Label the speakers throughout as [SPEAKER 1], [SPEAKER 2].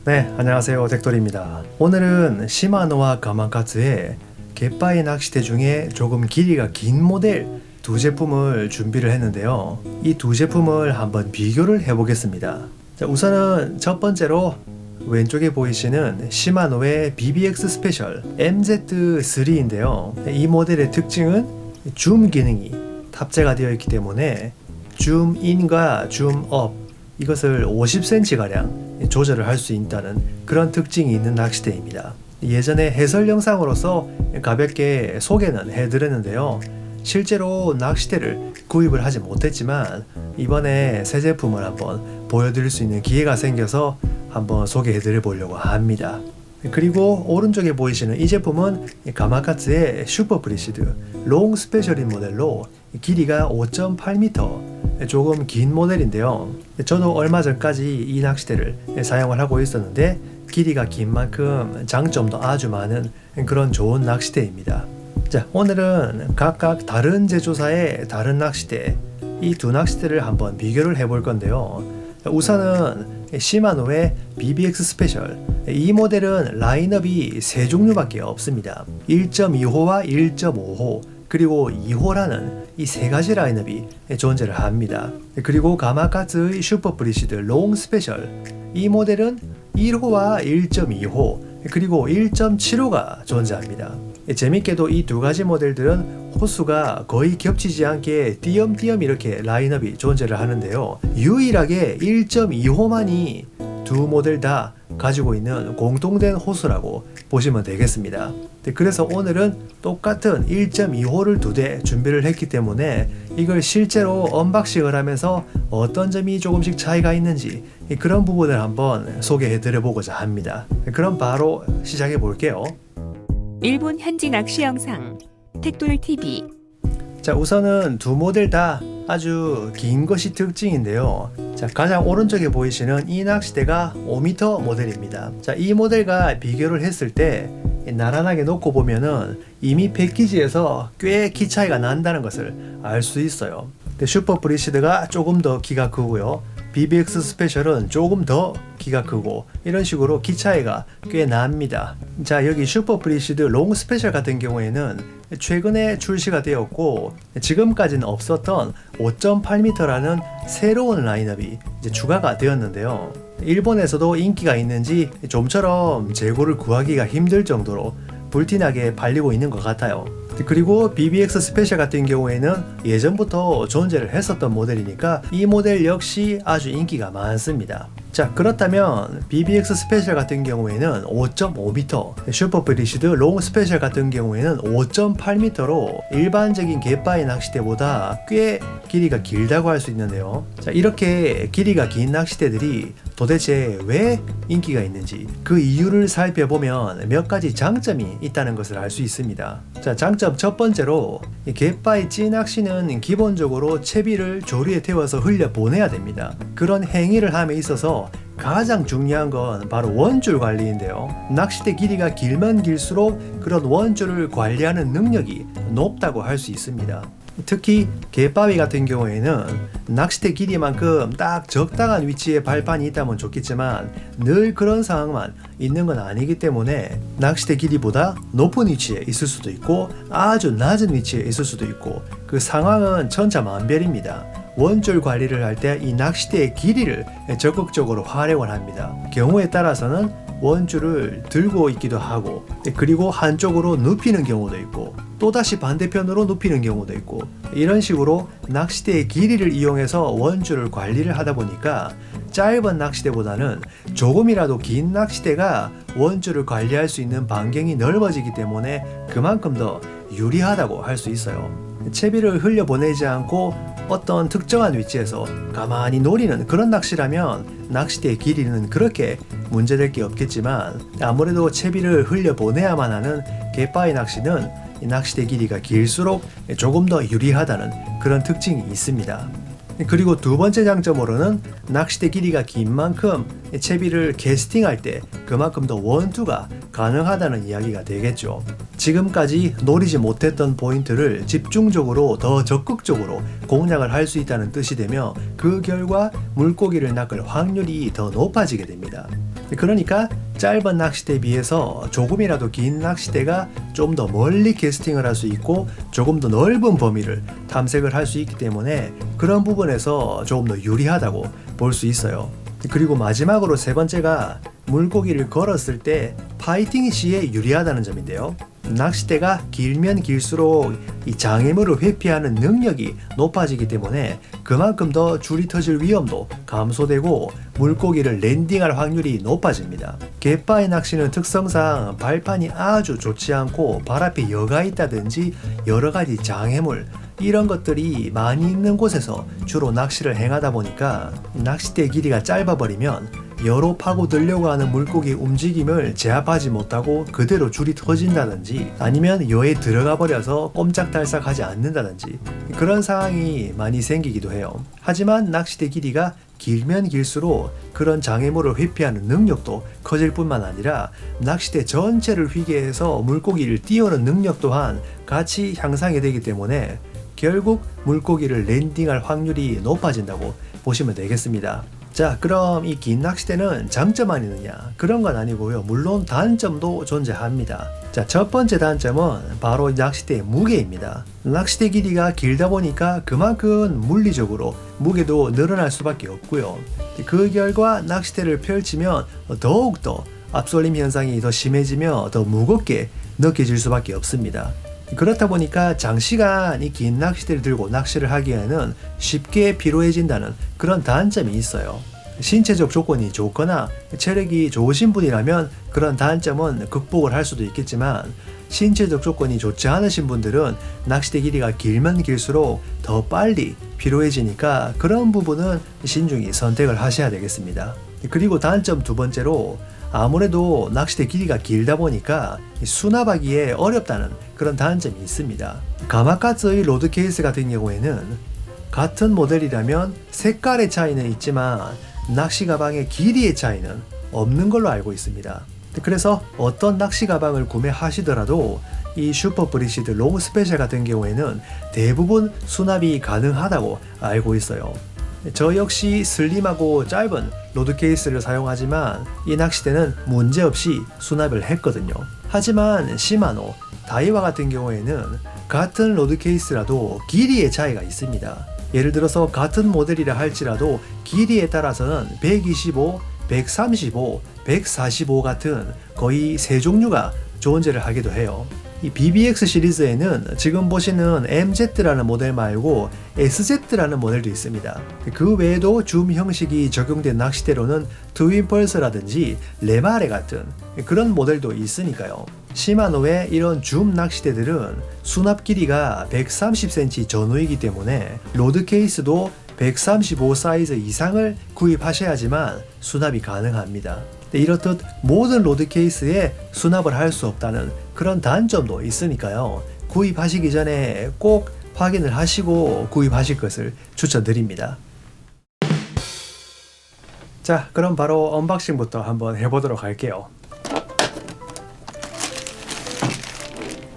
[SPEAKER 1] 네, 안녕하세요. 덱돌입니다. 오늘은 시마노와 가마카츠의 갯바위 낚싯대 중에 조금 길이가 긴 모델 두 제품을 준비를 했는데요. 이 두 제품을 한번 비교를 해보겠습니다. 자, 우선은 첫 번째로 왼쪽에 보이시는 시마노의 BBX 스페셜 MZ3인데요. 이 모델의 특징은 줌 기능이 탑재가 되어 있기 때문에 줌인과 줌업 이것을 50cm가량 조절을 할 수 있다는 그런 특징이 있는 낚싯대입니다. 예전에 해설 영상으로서 가볍게 소개는 해드렸는데요. 실제로 낚싯대를 구입을 하지 못했지만 이번에 새 제품을 한번 보여드릴 수 있는 기회가 생겨서 한번 소개해드려 보려고 합니다. 그리고 오른쪽에 보이시는 이 제품은 가마카츠의 슈퍼 프리시드 롱 스페셜인 모델로 길이가 5.8m 조금 긴 모델인데요. 저도 얼마 전까지 이 낚싯대를 사용을 하고 있었는데 길이가 긴 만큼 장점도 아주 많은 그런 좋은 낚싯대입니다. 자, 오늘은 각각 다른 제조사의 다른 낚싯대 이 두 낚싯대를 한번 비교를 해볼 건데요. 우선은 시마노의 BBX 스페셜 이 모델은 라인업이 세 종류밖에 없습니다. 1.2호와 1.5호 그리고 2호라는 이 세 가지 라인업이 존재를 합니다. 그리고 가마카츠의 슈퍼 프리시드 롱 스페셜 이 모델은 1호와 1.2호 그리고 1.7호가 존재합니다. 재밌게도 이 두 가지 모델들은 호수가 거의 겹치지 않게 띄엄띄엄 이렇게 라인업이 존재를 하는데요. 유일하게 1.2호만이 두 모델 다 가지고 있는 공통된 호수라고 보시면 되겠습니다. 그래서 오늘은 똑같은 1.2호를 두 대 준비를 했기 때문에 이걸 실제로 언박싱을 하면서 어떤 점이 조금씩 차이가 있는지 그런 부분을 한번 소개해 드려 보고자 합니다. 그럼 바로 시작해 볼게요.
[SPEAKER 2] 일본 현지 낚시 영상 텍돌TV.
[SPEAKER 1] 자, 우선은 두 모델 다 아주 긴 것이 특징인데요. 자, 가장 오른쪽에 보이시는 이 낚싯대가 5m 모델입니다. 자, 이 모델과 비교를 했을 때 나란하게 놓고 보면은 이미 패키지에서 꽤 키 차이가 난다는 것을 알 수 있어요. 슈퍼 프리시드가 조금 더 키가 크고요. BBX 스페셜은 조금 더 키가 크고 이런 식으로 키 차이가 꽤 납니다. 자, 여기 슈퍼 프리시드 롱 스페셜 같은 경우에는 최근에 출시가 되었고 지금까지는 없었던 5.8m라는 새로운 라인업이 이제 추가가 되었는데요. 일본에서도 인기가 있는지 좀처럼 재고를 구하기가 힘들 정도로 불티나게 팔리고 있는 것 같아요. 그리고 BBX 스페셜 같은 경우에는 예전부터 존재를 했었던 모델이니까 이 모델 역시 아주 인기가 많습니다. 자, 그렇다면 BBX 스페셜 같은 경우에는 5.5m, 슈퍼 프리시드 롱 스페셜 같은 경우에는 5.8m로 일반적인 갯바위 낚싯대보다 꽤 길이가 길다고 할 수 있는데요. 자, 이렇게 길이가 긴 낚싯대들이 도대체 왜 인기가 있는지 그 이유를 살펴보면 몇 가지 장점이 있다는 것을 알 수 있습니다. 자, 장점 첫 번째로 갯바위 찌낚시는 기본적으로 채비를 조리에 태워서 흘려 보내야 됩니다. 그런 행위를 함에 있어서 가장 중요한 건 바로 원줄 관리인데요. 낚싯대 길이가 길면 길수록 그런 원줄을 관리하는 능력이 높다고 할 수 있습니다. 특히 갯바위 같은 경우에는 낚싯대 길이만큼 딱 적당한 위치에 발판이 있다면 좋겠지만 늘 그런 상황만 있는 건 아니기 때문에 낚싯대 길이보다 높은 위치에 있을 수도 있고 아주 낮은 위치에 있을 수도 있고 그 상황은 천차만별입니다. 원줄 관리를 할 때 이 낚싯대의 길이를 적극적으로 활용을 합니다. 경우에 따라서는 원줄을 들고 있기도 하고 그리고 한쪽으로 눕히는 경우도 있고 또다시 반대편으로 눕히는 경우도 있고 이런 식으로 낚싯대의 길이를 이용해서 원줄을 관리를 하다 보니까 짧은 낚싯대보다는 조금이라도 긴 낚싯대가 원줄을 관리할 수 있는 반경이 넓어지기 때문에 그만큼 더 유리하다고 할 수 있어요. 채비를 흘려보내지 않고 어떤 특정한 위치에서 가만히 노리는 그런 낚시라면 낚싯대의 길이는 그렇게 문제될 게 없겠지만 아무래도 채비를 흘려보내야만 하는 갯바위 낚시는 이 낚싯대 길이가 길수록 조금 더 유리하다는 그런 특징이 있습니다. 그리고 두 번째 장점으로는 낚싯대 길이가 긴 만큼 채비를 캐스팅할 때 그만큼 더 원투가 가능하다는 이야기가 되겠죠. 지금까지 노리지 못했던 포인트를 집중적으로 더 적극적으로 공략을 할 수 있다는 뜻이 되며 그 결과 물고기를 낚을 확률이 더 높아지게 됩니다. 그러니까 짧은 낚싯대에 비해서 조금이라도 긴 낚싯대가 좀 더 멀리 캐스팅을 할 수 있고 조금 더 넓은 범위를 탐색을 할 수 있기 때문에 그런 부분에서 조금 더 유리하다고 볼 수 있어요. 그리고 마지막으로 세 번째가 물고기를 걸었을 때 파이팅 시에 유리하다는 점인데요. 낚싯대가 길면 길수록 이 장애물을 회피하는 능력이 높아지기 때문에 그만큼 더 줄이 터질 위험도 감소되고 물고기를 랜딩할 확률이 높아집니다. 갯바위 낚시는 특성상 발판이 아주 좋지 않고 발 앞에 여가 있다든지 여러가지 장애물 이런 것들이 많이 있는 곳에서 주로 낚시를 행하다 보니까 낚싯대 길이가 짧아버리면 여로 파고들려고 하는 물고기 움직임을 제압하지 못하고 그대로 줄이 터진다든지 아니면 여에 들어가 버려서 꼼짝달싹 하지 않는다든지 그런 상황이 많이 생기기도 해요. 하지만 낚싯대 길이가 길면 길수록 그런 장애물을 회피하는 능력도 커질 뿐만 아니라 낚싯대 전체를 휘게 해서 물고기를 띄우는 능력 또한 같이 향상이 되기 때문에 결국 물고기를 랜딩할 확률이 높아진다고 보시면 되겠습니다. 자, 그럼 이 긴 낚싯대는 장점만 있느냐? 그런 건 아니고요. 물론 단점도 존재합니다. 자, 첫 번째 단점은 바로 낚싯대의 무게입니다. 낚싯대 길이가 길다 보니까 그만큼 물리적으로 무게도 늘어날 수밖에 없고요. 그 결과 낚싯대를 펼치면 더욱더 압sor림 현상이 더 심해지며 더 무겁게 느껴질 수밖에 없습니다. 그렇다 보니까 장시간 이 긴 낚싯대를 들고 낚시를 하기에는 쉽게 피로해진다는 그런 단점이 있어요. 신체적 조건이 좋거나 체력이 좋으신 분이라면 그런 단점은 극복을 할 수도 있겠지만 신체적 조건이 좋지 않으신 분들은 낚싯대 길이가 길면 길수록 더 빨리 피로해지니까 그런 부분은 신중히 선택을 하셔야 되겠습니다. 그리고 단점 두 번째로 아무래도 낚싯대 길이가 길다 보니까 수납하기에 어렵다는 그런 단점이 있습니다. 가마카츠의 로드 케이스 같은 경우에는 같은 모델이라면 색깔의 차이는 있지만 낚시 가방의 길이의 차이는 없는 걸로 알고 있습니다. 그래서 어떤 낚시 가방을 구매하시더라도 이 슈퍼 브리시드 롱 스페셜 같은 경우에는 대부분 수납이 가능하다고 알고 있어요. 저 역시 슬림하고 짧은 로드 케이스를 사용하지만 이 낚싯대는 문제없이 수납을 했거든요. 하지만 시마노, 다이와 같은 경우에는 같은 로드 케이스라도 길이의 차이가 있습니다. 예를 들어서 같은 모델이라 할지라도 길이에 따라서는 125, 135, 145 같은 거의 세 종류가 존재를 하기도 해요. 이 BBX 시리즈에는 지금 보시는 MZ라는 모델 말고 SZ라는 모델도 있습니다. 그 외에도 줌 형식이 적용된 낚싯대로는 트윈펄스라든지 레마레 같은 그런 모델도 있으니까요. 시마노의 이런 줌 낚싯대들은 수납 길이가 130cm 전후이기 때문에 로드 케이스도 135 사이즈 이상을 구입하셔야지만 수납이 가능합니다. 이렇듯 모든 로드 케이스에 수납을 할 수 없다는 그런 단점도 있으니까요. 구입하시기 전에 꼭 확인을 하시고 구입하실 것을 추천드립니다. 자, 그럼 바로 언박싱부터 한번 해보도록 할게요.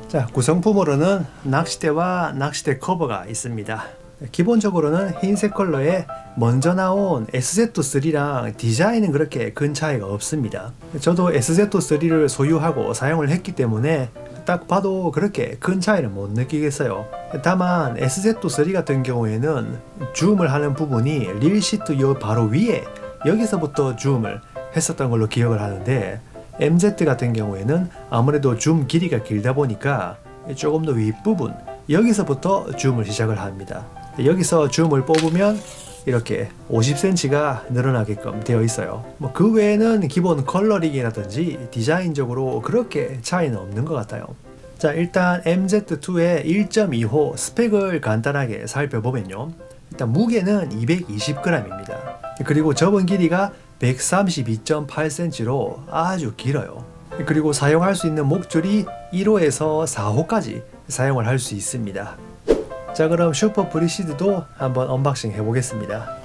[SPEAKER 1] 자, 구성품으로는 낚싯대와 낚싯대 커버가 있습니다. 기본적으로는 흰색 컬러에 먼저 나온 SZ3랑 디자인은 그렇게 큰 차이가 없습니다. 저도 SZ3를 소유하고 사용을 했기 때문에 딱 봐도 그렇게 큰 차이는 못 느끼겠어요. 다만 SZ3 같은 경우에는 줌을 하는 부분이 릴 시트 요 바로 위에 여기서부터 줌을 했었던 걸로 기억을 하는데 MZ 같은 경우에는 아무래도 줌 길이가 길다 보니까 조금 더 윗부분 여기서부터 줌을 시작을 합니다. 여기서 줌을 뽑으면 이렇게 50cm가 늘어나게끔 되어 있어요. 그 외에는 기본 컬러링이라든지 디자인적으로 그렇게 차이는 없는 것 같아요. 자, 일단 MZ2의 1.2호 스펙을 간단하게 살펴보면요. 일단 무게는 220g입니다. 그리고 접은 길이가 132.8cm로 아주 길어요. 그리고 사용할 수 있는 목줄이 1호에서 4호까지 사용을 할 수 있습니다. 자, 그럼 슈퍼 브리시드도 한번 언박싱 해보겠습니다.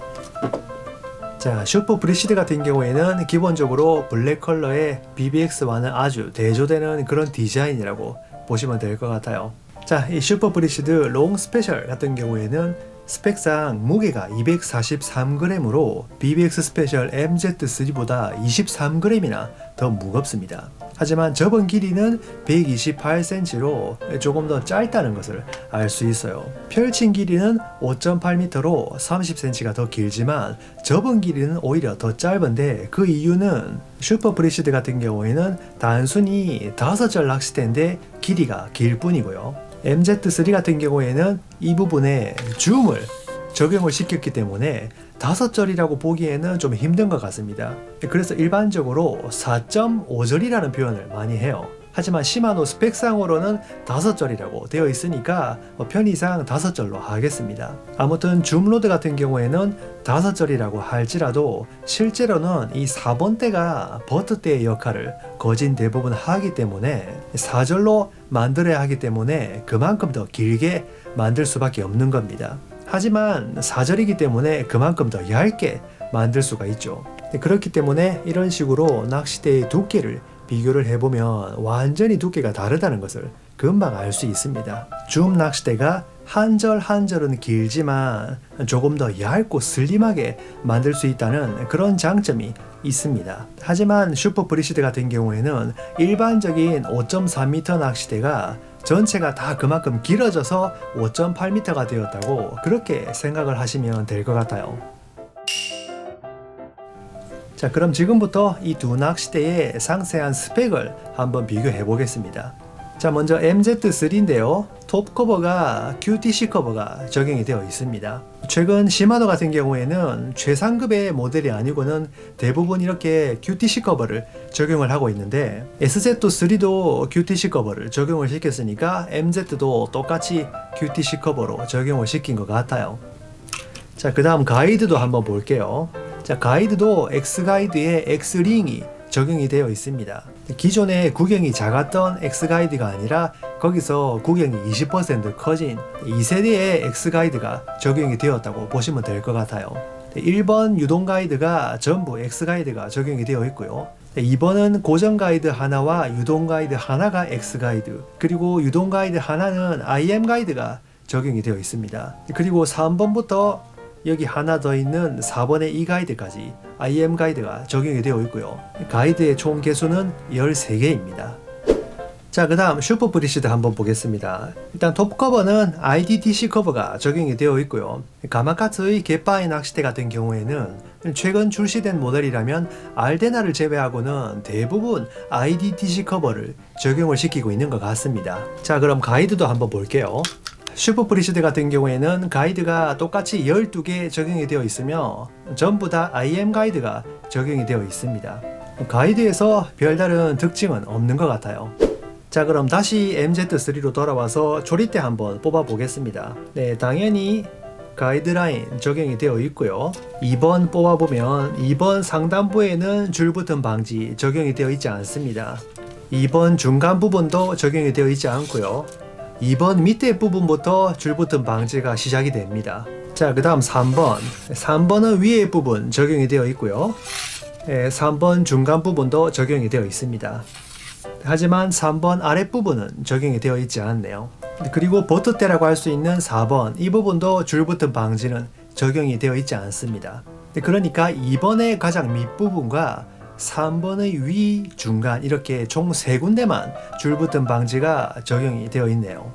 [SPEAKER 1] 자, 슈퍼 브리시드 같은 경우에는 기본적으로 블랙 컬러의 BBX와는 아주 대조되는 그런 디자인이라고 보시면 될 것 같아요. 자, 이 슈퍼 브리시드 롱 스페셜 같은 경우에는 스펙상 무게가 243g으로 BBX 스페셜 MZ3보다 23g이나 더 무겁습니다. 하지만 접은 길이는 128cm로 조금 더 짧다는 것을 알 수 있어요. 펼친 길이는 5.8m로 30cm가 더 길지만 접은 길이는 오히려 더 짧은데 그 이유는 슈퍼 브리시드 같은 경우에는 단순히 5절 낚싯대인데 길이가 길 뿐이고요. MZ3 같은 경우에는 이 부분에 줌을 적용을 시켰기 때문에 5절이라고 보기에는 좀 힘든 것 같습니다. 그래서 일반적으로 4.5절이라는 표현을 많이 해요. 하지만 시마노 스펙상으로는 5절이라고 되어 있으니까 편의상 5절로 하겠습니다. 아무튼 줌로드 같은 경우에는 5절이라고 할지라도 실제로는 이 4번대가 버트대의 역할을 거진 대부분 하기 때문에 4절로 만들어야 하기 때문에 그만큼 더 길게 만들 수밖에 없는 겁니다. 하지만 4절이기 때문에 그만큼 더 얇게 만들 수가 있죠. 그렇기 때문에 이런 식으로 낚싯대의 두께를 비교를 해보면 완전히 두께가 다르다는 것을 금방 알 수 있습니다. 줌 낚싯대가 한 절 한 절은 길지만 조금 더 얇고 슬림하게 만들 수 있다는 그런 장점이 있습니다. 하지만 슈퍼 브리시드 같은 경우에는 일반적인 5.3m 낚싯대가 전체가 다 그만큼 길어져서 5.8m가 되었다고 그렇게 생각을 하시면 될 것 같아요. 자, 그럼 지금부터 이 두 낚싯대의 상세한 스펙을 한번 비교해 보겠습니다. 자, 먼저 MZ3인데요. 톱 커버가 QTC 커버가 적용이 되어 있습니다. 최근 시마노 같은 경우에는 최상급의 모델이 아니고는 대부분 이렇게 QTC 커버를 적용을 하고 있는데 SZ3도 QTC 커버를 적용을 시켰으니까 MZ도 똑같이 QTC 커버로 적용을 시킨 것 같아요. 자, 그 다음 가이드도 한번 볼게요. 자, 가이드도 X가이드에 X링이 적용이 되어 있습니다. 기존에 구경이 작았던 X가이드가 아니라 거기서 구경이 20% 커진 2세대의 X가이드가 적용이 되었다고 보시면 될 것 같아요. 1번 유동 가이드가 전부 X가이드가 적용이 되어 있고요. 2번은 고정 가이드 하나와 유동 가이드 하나가 X가이드, 그리고 유동 가이드 하나는 IM 가이드가 적용이 되어 있습니다. 그리고 3번부터 여기 하나 더 있는 4번의 이 가이드까지 IM 가이드가 적용이 되어 있고요. 가이드의 총 개수는 13개입니다. 자, 그 다음 슈퍼 브리시드 한번 보겠습니다. 일단 톱 커버는 IDTC 커버가 적용이 되어 있고요. 가마카츠의 갯바위 낚싯대 같은 경우에는 최근 출시된 모델이라면 알데나를 제외하고는 대부분 IDTC 커버를 적용을 시키고 있는 것 같습니다. 자, 그럼 가이드도 한번 볼게요. 슈퍼 브리시드 같은 경우에는 가이드가 똑같이 12개 적용이 되어 있으며 전부 다 IM 가이드가 적용이 되어 있습니다. 가이드에서 별다른 특징은 없는 것 같아요. 자, 그럼 다시 MZ3로 돌아와서 조립대 한번 뽑아 보겠습니다. 네, 당연히 가이드라인 적용이 되어 있고요. 2번 뽑아보면 2번 상단부에는 줄붙음 방지 적용이 되어 있지 않습니다. 2번 중간 부분도 적용이 되어 있지 않고요. 2번 밑에 부분부터 줄붙음 방지가 시작이 됩니다. 자, 그 다음 3번. 3번은 위에 부분 적용이 되어 있고요. 3번 중간 부분도 적용이 되어 있습니다. 하지만 3번 아랫부분은 적용이 되어 있지 않네요. 그리고 버트대라고 할 수 있는 4번, 이 부분도 줄붙음 방지는 적용이 되어 있지 않습니다. 그러니까 2번의 가장 밑부분과 3번의 위, 중간 이렇게 총 3군데만 줄붙음 방지가 적용이 되어 있네요.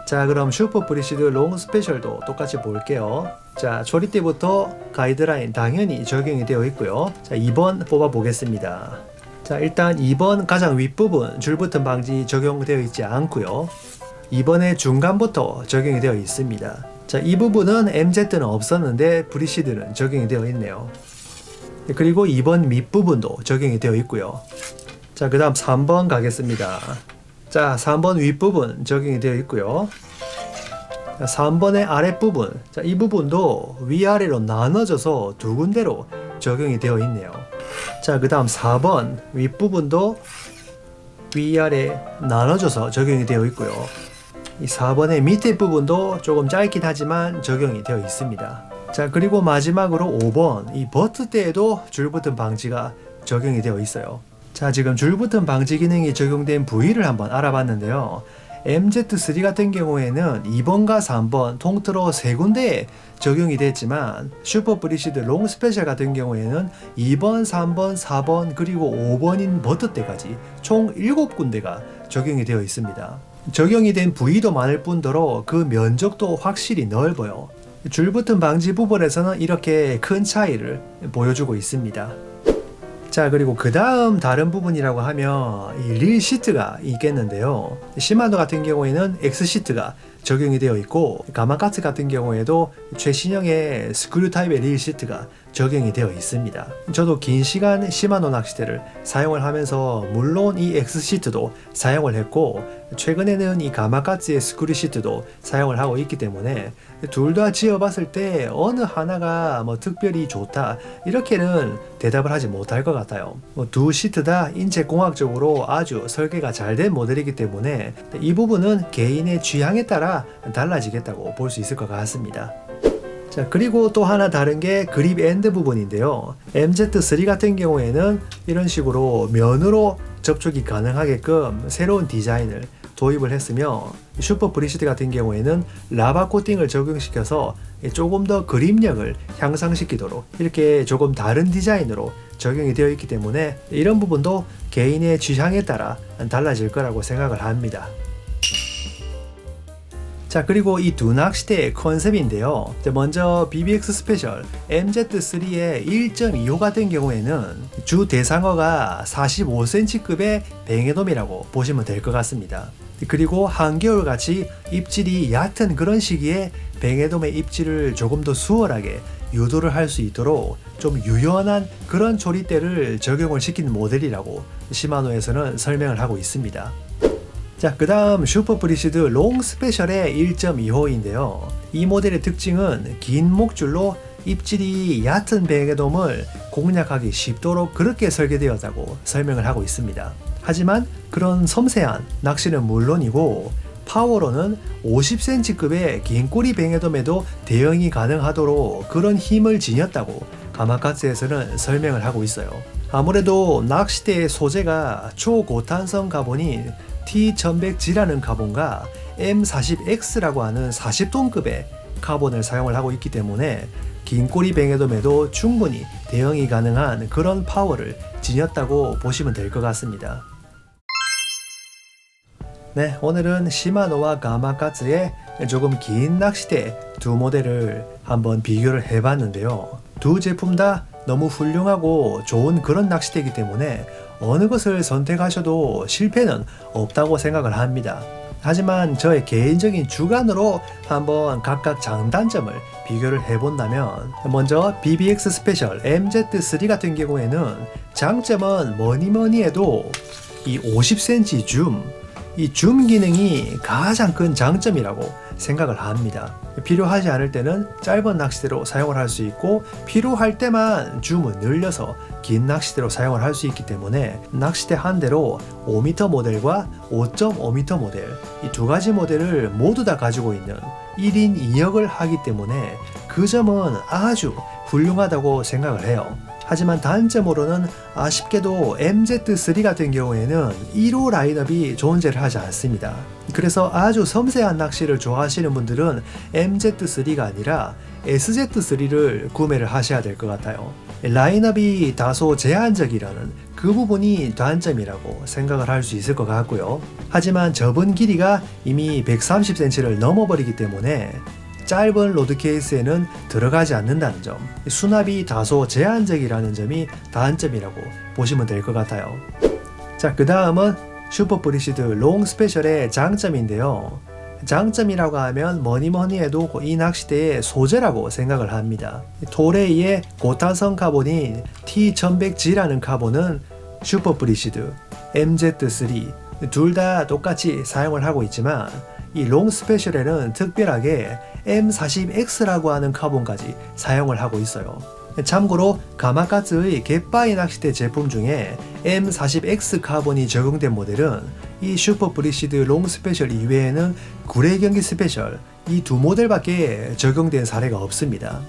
[SPEAKER 1] 자, 그럼 슈퍼 브리시드 롱 스페셜도 똑같이 볼게요. 자, 조립대부터 가이드라인 당연히 적용이 되어 있고요. 자, 2번 뽑아 보겠습니다. 자, 일단 2번 가장 윗부분 줄붙음 방지 적용되어 있지 않고요. 2번의 중간부터 적용이 되어 있습니다. 자, 이 부분은 MZ는 없었는데 브리시드는 적용이 되어 있네요. 그리고 2번 밑부분도 적용이 되어 있고요. 자, 그 다음 3번 가겠습니다. 자, 3번 윗부분 적용이 되어 있고요. 자, 3번의 아랫부분, 자, 이 부분도 위아래로 나눠져서 두 군데로 적용이 되어 있네요. 자, 그 다음 4번 윗부분도 위아래 나눠져서 적용이 되어 있고요. 이 4번의 밑에 부분도 조금 짧긴 하지만 적용이 되어 있습니다. 자, 그리고 마지막으로 5번 이 버트대에도 줄붙음 방지가 적용이 되어 있어요. 자, 지금 줄붙음 방지 기능이 적용된 부위를 한번 알아봤는데요. MZ3 같은 경우에는 2번과 3번 통틀어 3군데에 적용이 됐지만 슈퍼 브리시드 롱 스페셜 같은 경우에는 2번, 3번, 4번 그리고 5번인 버트대까지 총 7군데가 적용이 되어 있습니다. 적용이 된 부위도 많을 뿐더러 그 면적도 확실히 넓어요. 줄붙은 방지 부분에서는 이렇게 큰 차이를 보여주고 있습니다. 자, 그리고 그 다음 다른 부분이라고 하면 이 릴 시트가 있겠는데요. 시마노 같은 경우에는 X 시트가 적용이 되어 있고 가마카츠 같은 경우에도 최신형의 스크류 타입의 릴 시트가 적용이 되어 있습니다. 저도 긴 시간 시마노 낚싯대를 사용을 하면서 물론 이 X 시트도 사용을 했고 최근에는 이 가마카츠의 스크류 시트도 사용을 하고 있기 때문에 둘 다 지어봤을 때 어느 하나가 뭐 특별히 좋다 이렇게는 대답을 하지 못할 것 같아요. 두 시트 다 인체공학적으로 아주 설계가 잘 된 모델이기 때문에 이 부분은 개인의 취향에 따라 달라지겠다고 볼 수 있을 것 같습니다. 자, 그리고 또 하나 다른 게 그립 엔드 부분인데요. MZ3 같은 경우에는 이런 식으로 면으로 접촉이 가능하게끔 새로운 디자인을 도입을 했으며 슈퍼 브리시드 같은 경우에는 라바 코팅을 적용시켜서 조금 더 그립력을 향상시키도록 이렇게 조금 다른 디자인으로 적용이 되어 있기 때문에 이런 부분도 개인의 취향에 따라 달라질 거라고 생각을 합니다. 자, 그리고 이 두 낚싯대의 컨셉인데요. 먼저 BBX 스페셜 MZ3의 1.25 같은 경우에는 주 대상어가 45cm급의 뱅에돔이라고 보시면 될 것 같습니다. 그리고 한겨울같이 입질이 얕은 그런 시기에 뱅에돔의 입질을 조금 더 수월하게 유도를 할 수 있도록 좀 유연한 그런 조리대를 적용을 시킨 모델이라고 시마노에서는 설명을 하고 있습니다. 자, 그 다음 슈퍼 브리시드 롱 스페셜의 1.25인데요. 이 모델의 특징은 긴 목줄로 입질이 얕은 뱅에돔을 공략하기 쉽도록 그렇게 설계되었다고 설명을 하고 있습니다. 하지만 그런 섬세한 낚시는 물론이고 파워로는 50cm급의 긴 꼬리 뱅에돔에도 대응이 가능하도록 그런 힘을 지녔다고 가마카츠에서는 설명을 하고 있어요. 아무래도 낚싯대의 소재가 초고탄성 카본인 T1100G라는 카본과 M40X라고 하는 40톤급의 카본을 사용을 하고 있기 때문에 긴 꼬리 뱅에돔에도 충분히 대응이 가능한 그런 파워를 지녔다고 보시면 될 것 같습니다. 네, 오늘은 시마노와 가마카츠의 조금 긴 낚싯대 두 모델을 한번 비교를 해봤는데요. 두 제품 다 너무 훌륭하고 좋은 그런 낚싯대이기 때문에 어느 것을 선택하셔도 실패는 없다고 생각을 합니다. 하지만 저의 개인적인 주관으로 한번 각각 장단점을 비교를 해본다면 먼저 BBX 스페셜 MZ3 같은 경우에는 장점은 뭐니 해도 이 50cm 이 줌 기능이 가장 큰 장점이라고 생각을 합니다. 필요하지 않을 때는 짧은 낚싯대로 사용을 할 수 있고 필요할 때만 줌을 늘려서 긴 낚싯대로 사용을 할 수 있기 때문에 낚싯대 한 대로 5m 모델과 5.5m 모델 이 두 가지 모델을 모두 다 가지고 있는 1인 2역을 하기 때문에 그 점은 아주 훌륭하다고 생각을 해요. 하지만 단점으로는 아쉽게도 MZ3 같은 경우에는 1호 라인업이 존재를 하지 않습니다. 그래서 아주 섬세한 낚시를 좋아하시는 분들은 MZ3가 아니라 SZ3를 구매를 하셔야 될 것 같아요. 라인업이 다소 제한적이라는 그 부분이 단점이라고 생각을 할 수 있을 것 같고요. 하지만 접은 길이가 이미 130cm를 넘어버리기 때문에 짧은 로드 케이스에는 들어가지 않는다는 점, 수납이 다소 제한적이라는 점이 단점이라고 보시면 될 것 같아요. 자, 그 다음은 슈퍼 브리시드 롱 스페셜의 장점인데요. 장점이라고 하면 뭐니 해도 이 낚싯대의 소재라고 생각을 합니다. 토레이의 고탄성 카본인 T1100G라는 카본은 슈퍼 브리시드, MZ3 둘 다 똑같이 사용을 하고 있지만 이 롱 스페셜에는 특별하게 M40X라고 하는 카본까지 사용을 하고 있어요. 참고로 가마카츠의 갯바위 낚싯대 제품 중에 M40X 카본이 적용된 모델은 이 슈퍼 브리시드 롱 스페셜 이외에는 구레경기 스페셜 이 두 모델밖에 적용된 사례가 없습니다.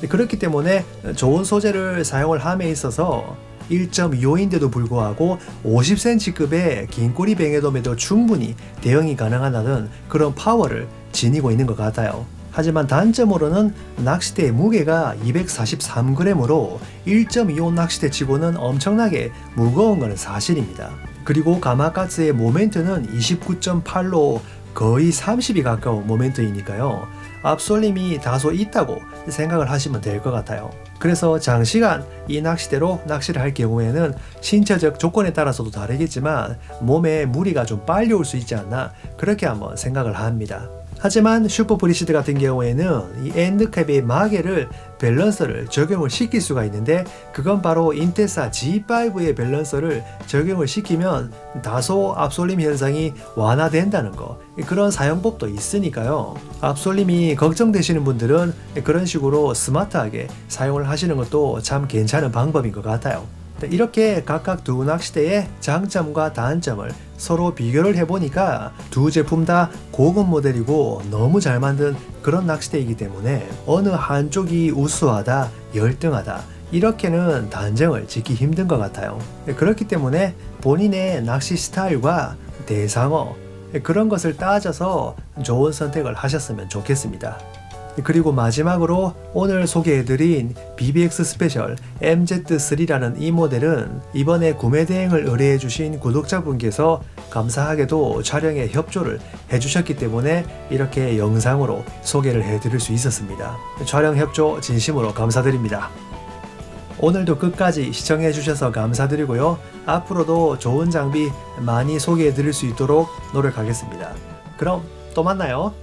[SPEAKER 1] 그렇기 때문에 좋은 소재를 사용을 함에 있어서 1.25인데도 불구하고 50cm급의 긴 꼬리 뱅에돔에도 충분히 대응이 가능하다는 그런 파워를 지니고 있는 것 같아요. 하지만 단점으로는 낚싯대의 무게가 243g으로 1.25 낚싯대 치고는 엄청나게 무거운 것은 사실입니다. 그리고 가마가스의 모멘트는 29.8로 거의 30이 가까운 모멘트이니까요. 앞솔림이 다소 있다고 생각을 하시면 될 것 같아요. 그래서 장시간 이 낚싯대로 낚시를 할 경우에는 신체적 조건에 따라서도 다르겠지만 몸에 무리가 좀 빨리 올 수 있지 않나 그렇게 한번 생각을 합니다. 하지만 슈퍼 브리시드 같은 경우에는 이 엔드캡의 마개를 밸런서를 적용을 시킬 수가 있는데 그건 바로 인테사 G5의 밸런서를 적용을 시키면 다소 앞솔림 현상이 완화된다는 거 그런 사용법도 있으니까요. 앞솔림이 걱정되시는 분들은 그런 식으로 스마트하게 사용을 하시는 것도 참 괜찮은 방법인 것 같아요. 이렇게 각각 두 낚싯대의 장점과 단점을 서로 비교를 해보니까 두 제품 다 고급 모델이고 너무 잘 만든 그런 낚싯대이기 때문에 어느 한쪽이 우수하다, 열등하다 이렇게는 단정을 짓기 힘든 것 같아요. 그렇기 때문에 본인의 낚시 스타일과 대상어 그런 것을 따져서 좋은 선택을 하셨으면 좋겠습니다. 그리고 마지막으로 오늘 소개해드린 BBX 스페셜 MZ3라는 이 모델은 이번에 구매 대행을 의뢰해주신 구독자분께서 감사하게도 촬영에 협조를 해주셨기 때문에 이렇게 영상으로 소개를 해드릴 수 있었습니다. 촬영 협조 진심으로 감사드립니다. 오늘도 끝까지 시청해주셔서 감사드리고요. 앞으로도 좋은 장비 많이 소개해드릴 수 있도록 노력하겠습니다. 그럼 또 만나요.